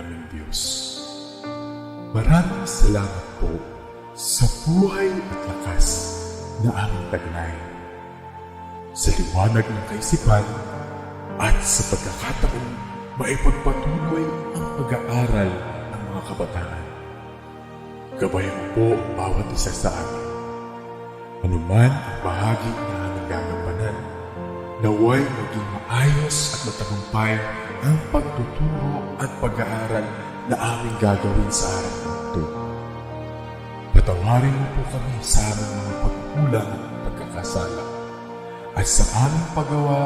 naming Diyos. Maraming salamat po sa buhay at lakas na aming taglay, sa liwanag ng kaisipan at sa pagkakataong maipagpatuloy ang pag-aaral ng mga kabataan. Gabayan po ang bawat isa sa amin. Anuman ang bahagi na aming gagampanan, naway maging maayos at matagumpay ang pagtuturo at pag-aaral na aming gagawin sa araw na ito. Patawarin mo po kami sa aming mga pagkulang at pagkakasala. At sa aming paggawa,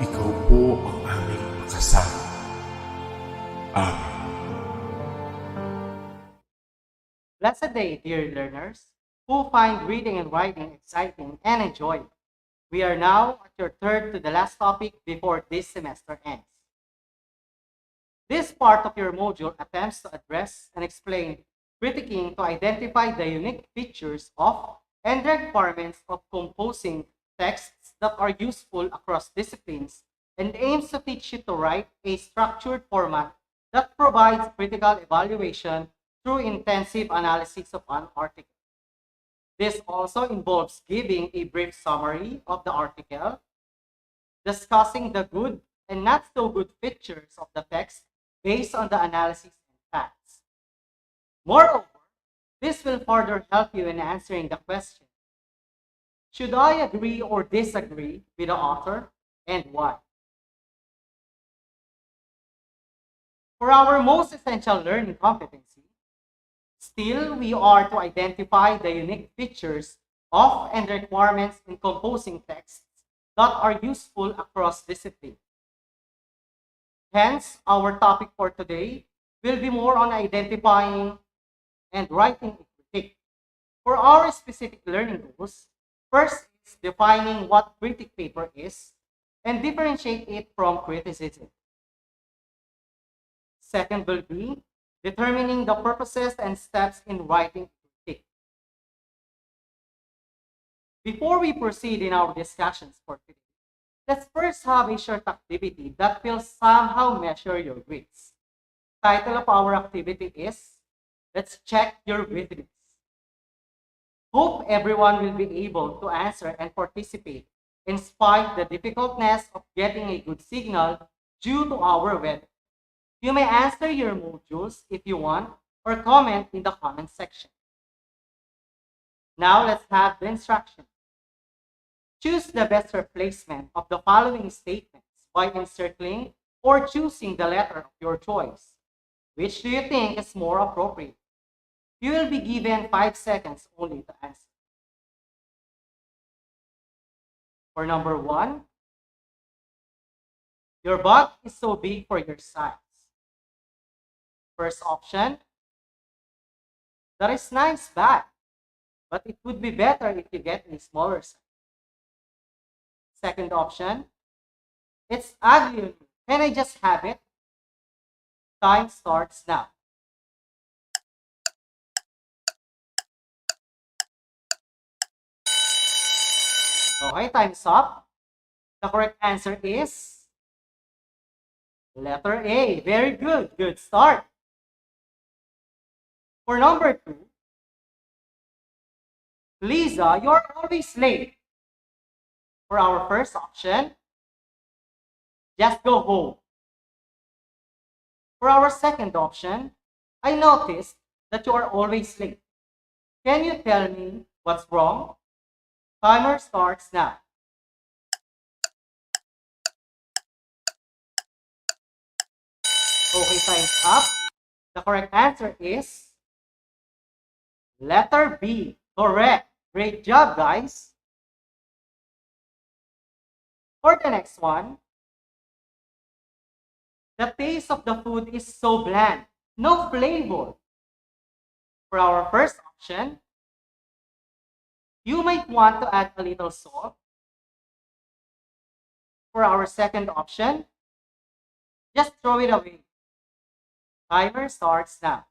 ikaw po ang aming makasama. Amen. Blessed day, dear learners, who find reading and writing exciting and enjoyable. We are now at your third to the last topic before this semester ends. This part of your module attempts to address and explain critiquing to identify the unique features of and requirements of composing texts that are useful across disciplines and aims to teach you to write a structured format that provides critical evaluation through intensive analysis of an article. This also involves giving a brief summary of the article, discussing the good and not so good features of the text based on the analysis and facts. Moreover, this will further help you in answering the question, should I agree or disagree with the author and why? For our most essential learning competency, still we are to identify the unique features of and requirements in composing texts that are useful across disciplines. Hence, our topic for today will be more on identifying and writing a critique. For our specific learning goals, first is defining what critique paper is and differentiate it from criticism. Second will be determining the purposes and steps in writing a critique. Before we proceed in our discussions for today, let's first have a short activity that will somehow measure your grades. Title of our activity is, let's check your readiness. Hope everyone will be able to answer and participate in spite the difficultness of getting a good signal due to our weather. You may answer your modules if you want or comment in the comment section. Now let's have the instruction. Choose the best replacement of the following statements by encircling or choosing the letter of your choice. Which do you think is more appropriate? You will be given 5 seconds only to answer. For number 1, your butt is so big for your size. First option, that is nice bag, but it would be better if you get a smaller size. Second option, it's ugly. Can I just have it? Time starts now. Okay, time's up. The correct answer is letter A. Very good. Good start. For number 2, Lisa, you're always late. For our first option, just go home. For our second option, I noticed that you are always late. Can you tell me what's wrong? Timer starts now. Okay, time's up. The correct answer is letter B. Correct. Great job, guys. For the next one, the taste of the food is so bland, no flavor. For our first option, you might want to add a little salt. For our second option, just throw it away. Timer starts now.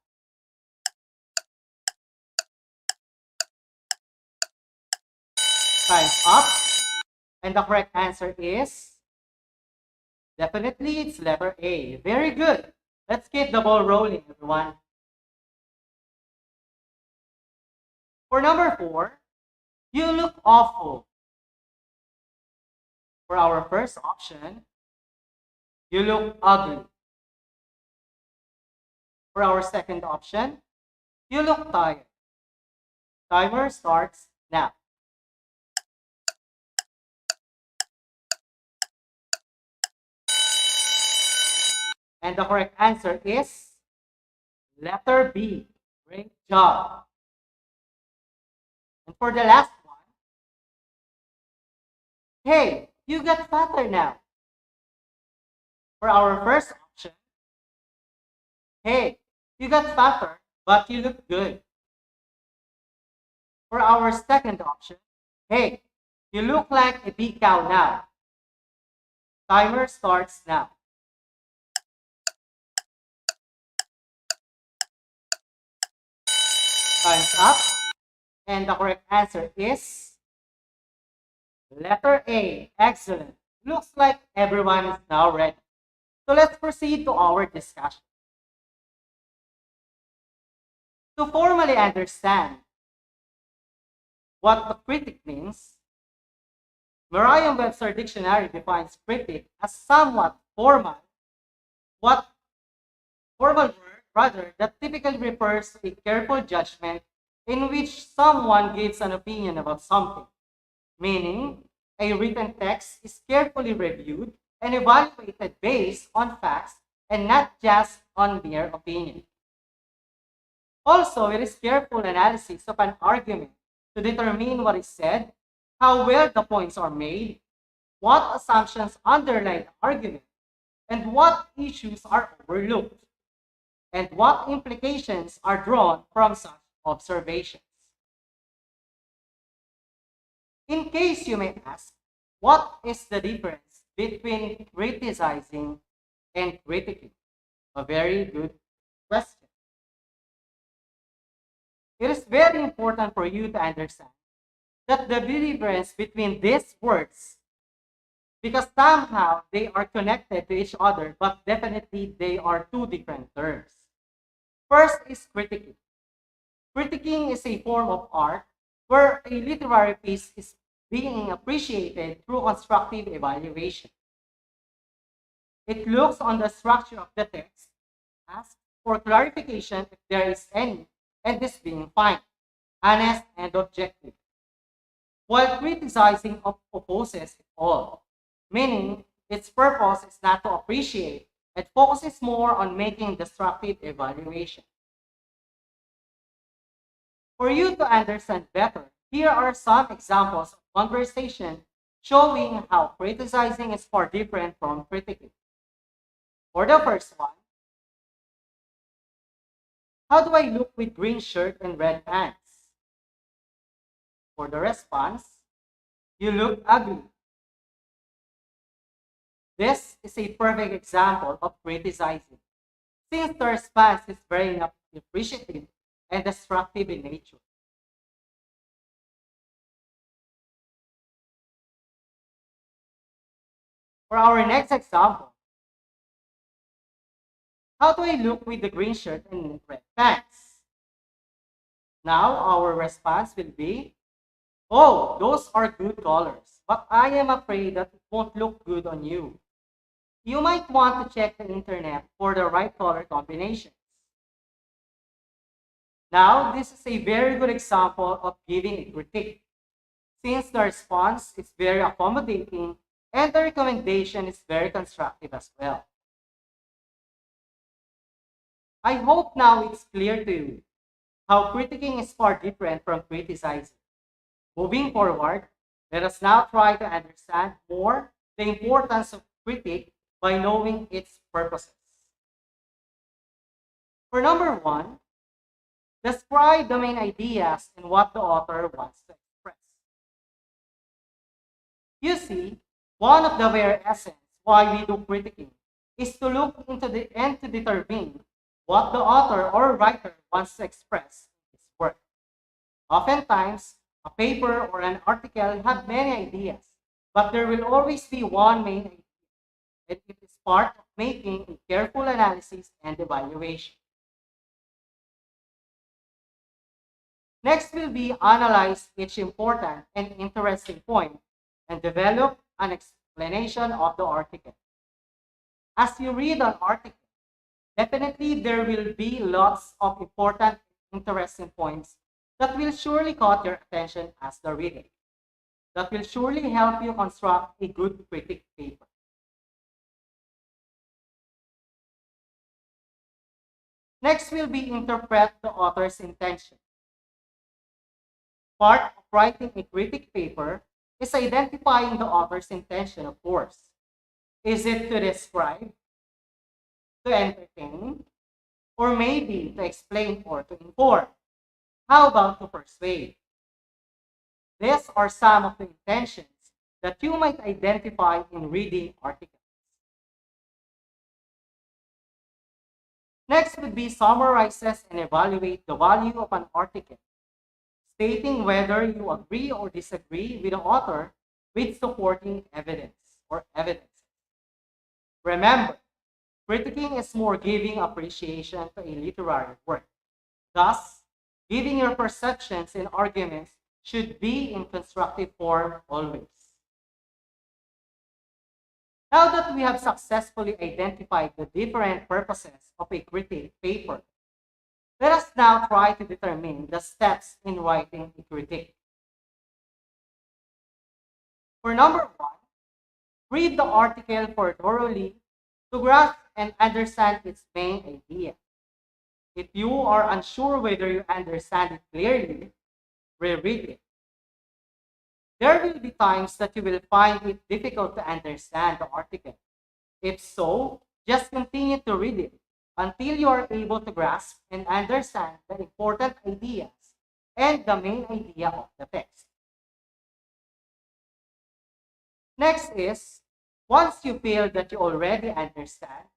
Time's up. And the correct answer is definitely it's letter A. Very good. Let's keep the ball rolling, everyone. For number 4, you look awful. For our first option, you look ugly. For our second option, you look tired. Timer starts now. And the correct answer is letter B. Great job. And for the last one, hey, you got fatter now. For our first option, hey, you got fatter, but you look good. For our second option, hey, you look like a big cow now. Timer starts now. Time's up. And the correct answer is letter A. Excellent. Looks like everyone is now ready. So let's proceed to our discussion. To formally understand what a critic means, Merriam-Webster Dictionary defines critic as somewhat formal, what formal word rather that typically refers to a careful judgment in which someone gives an opinion about something, meaning a written text is carefully reviewed and evaluated based on facts and not just on mere opinion. Also, it is careful analysis of an argument to determine what is said, how well the points are made, what assumptions underlie the argument, and what issues are overlooked, and what implications are drawn from such observations. In case you may ask, what is the difference between criticizing and critiquing? A very good question. It is very important for you to understand that the difference between these words, because somehow they are connected to each other, but definitely they are two different terms. First is critiquing. Critiquing is a form of art where a literary piece is being appreciated through constructive evaluation. It looks on the structure of the text, asks for clarification if there is any, and is being fine, honest, and objective. While criticizing opposes it all, meaning its purpose is not to appreciate, it focuses more on making destructive evaluation. For you to understand better, here are some examples of conversation showing how criticizing is far different from critiquing. For the first one, how do I look with green shirt and red pants? For the response, you look ugly. This is a perfect example of criticizing, since the response is very appreciative and destructive in nature. For our next example, how do I look with the green shirt and red pants? Now our response will be, oh, those are good colors, but I am afraid that it won't look good on you. You might want to check the internet for the right color combinations. Now, this is a very good example of giving a critique, since the response is very accommodating and the recommendation is very constructive as well. I hope now it's clear to you how critiquing is far different from criticizing. Moving forward, let us now try to understand more the importance of critique by knowing its purposes. For number 1, describe the main ideas and what the author wants to express. You see, one of the very essence why we do critiquing is to look into the and to determine what the author or writer wants to express in his work. Oftentimes, a paper or an article have many ideas, but there will always be one main idea, and it is part of making a careful analysis and evaluation. Next will be analyze each important and interesting point and develop an explanation of the article. As you read an article, definitely there will be lots of important and interesting points that will surely caught your attention as the reader. That will surely help you construct a good critic paper. Next will be interpret the author's intention. Part of writing a critic paper is identifying the author's intention, of course. Is it to describe, to entertain, or maybe to explain or to inform? How about to persuade? These are some of the intentions that you might identify in reading articles. Next would be summarizes and evaluate the value of an article, stating whether you agree or disagree with the author with supporting evidence or evidence. Remember, critiquing is more giving appreciation to a literary work. Thus, giving your perceptions and arguments should be in constructive form always. Now that we have successfully identified the different purposes of a critique paper, let us now try to determine the steps in writing a critique. For number one, read the article for thoroughly to grasp and understand its main idea. If you are unsure whether you understand it clearly, reread it. There will be times that you will find it difficult to understand the article. If so, just continue to read it until you are able to grasp and understand the important ideas and the main idea of the text. Next is, once you feel that you already understand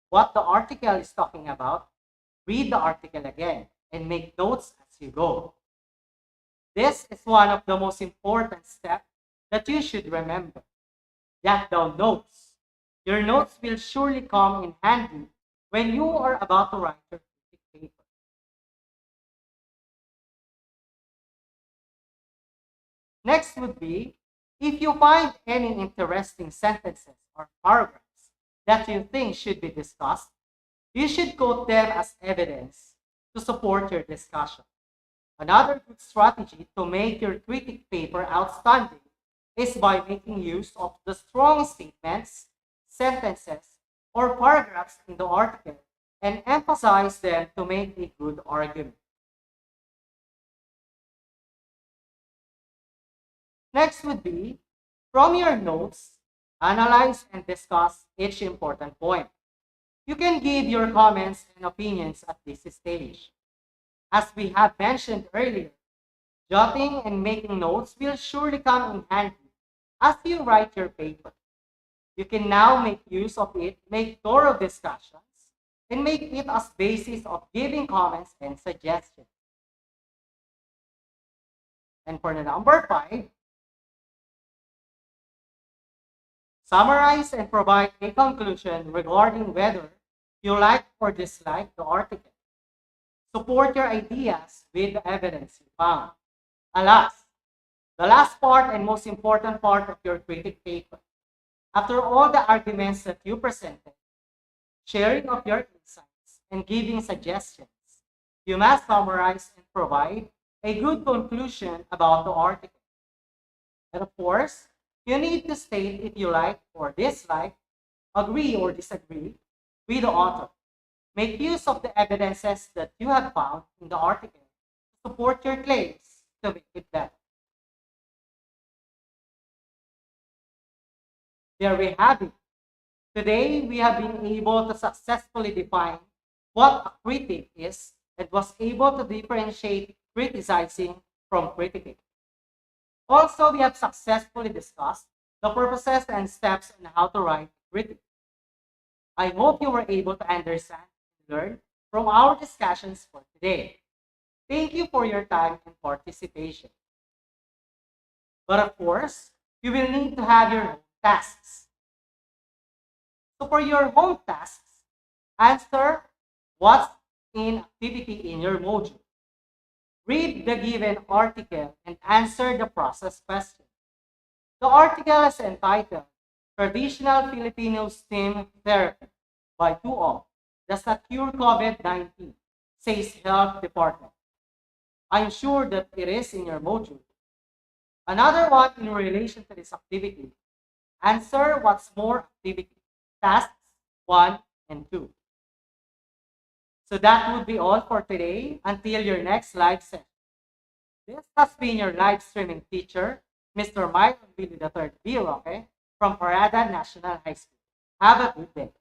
what the article is talking about, read the article again and make notes as you go. This is one of the most important steps that you should remember. Jot down notes. Your notes will surely come in handy when you are about to write your critique paper. Next would be, if you find any interesting sentences or paragraphs that you think should be discussed, you should quote them as evidence to support your discussion. Another good strategy to make your critique paper outstanding is by making use of the strong statements, sentences, or paragraphs in the article and emphasize them to make a good argument. Next would be, from your notes, analyze and discuss each important point. You can give your comments and opinions at this stage. As we have mentioned earlier, jotting and making notes will surely come in handy as you write your paper. You can now make use of it, make thorough discussions, and make it as basis of giving comments and suggestions. And for the number 5, summarize and provide a conclusion regarding whether you like or dislike the article. Support your ideas with the evidence you found. Alas, the last part and most important part of your critique paper. After all the arguments that you presented, sharing of your insights, and giving suggestions, you must summarize and provide a good conclusion about the article. And of course, you need to state if you like or dislike, agree or disagree with the author. Make use of the evidences that you have found in the article to support your claims to make it better. There we have it. Today, we have been able to successfully define what a critic is and was able to differentiate criticizing from critiquing. Also, we have successfully discussed the purposes and steps on how to write a critic. I hope you were able to understand and learn from our discussions for today. Thank you for your time and participation. But of course, you will need to have your own tasks. So for your home tasks, answer what's in activity in your module. Read the given article and answer the process question. The article is entitled Traditional Filipino Steam Therapy by Tuo Does Not Cure COVID-19, says Health Department. I'm sure that it is in your module. Another one in relation to this activity. Answer what's more activity. Tasks 1 and 2. So that would be all for today until your next live session. This has been your live streaming teacher, Mr. Myron Willie III B. Roque from Parada National High School. Have a good day.